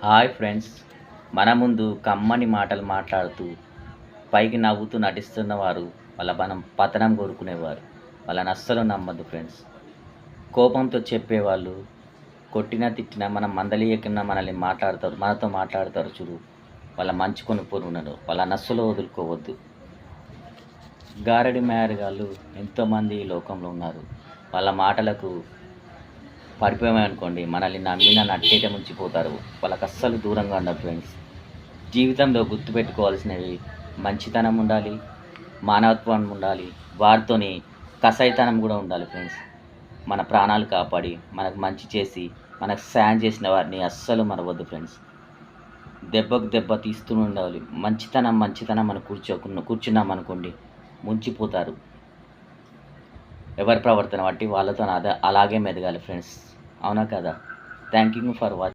Hi friends. మన ముందు కమ్మని మాటలు మాట్లాడుతూ, పైకి నవ్వుతూ నటిస్తున్న వారు మనం పతనం కోరుకునేవారు. వాళ్ళని అస్సలు నమ్మద్దు ఫ్రెండ్స్. కోపంతో చెప్పేవాళ్ళు, కొట్టినా, తిట్టినా, మనం మందలియకున్నా మనల్ని మాట్లాడతారు. మనతో మాట్లాడతారు చూడు. వాళ్ళ మంచి కొనుక్కొని వాళ్ళని అస్సలు వదులుకోవద్దు. గారడి మేరగాళ్ళు ఎంతోమంది ఈ లోకంలో ఉన్నారు. వాళ్ళ మాటలకు పడిపోయామనుకోండి, మనల్ని నమ్మిన నట్టేట ముంచిపోతారు. వాళ్ళకి అస్సలు దూరంగా ఉండాలి ఫ్రెండ్స్. జీవితంలో గుర్తుపెట్టుకోవాల్సినవి మంచితనం ఉండాలి, మానవత్వం ఉండాలి, వారితోని కసాయితనం కూడా ఉండాలి ఫ్రెండ్స్. మన ప్రాణాలు కాపాడి, మనకు మంచి చేసి, మనకు సాయం చేసిన వారిని అస్సలు మరవద్దు ఫ్రెండ్స్. దెబ్బకు దెబ్బ తీస్తూ ఉండాలి. మంచితనం మంచితనం అని కూర్చున్నాం అనుకోండి, ముంచిపోతారు. ఎవరి ప్రవర్తన బట్టి వాళ్ళతో అలాగే మెదగాలి ఫ్రెండ్స్. అవునా కదా? Thank you for watching.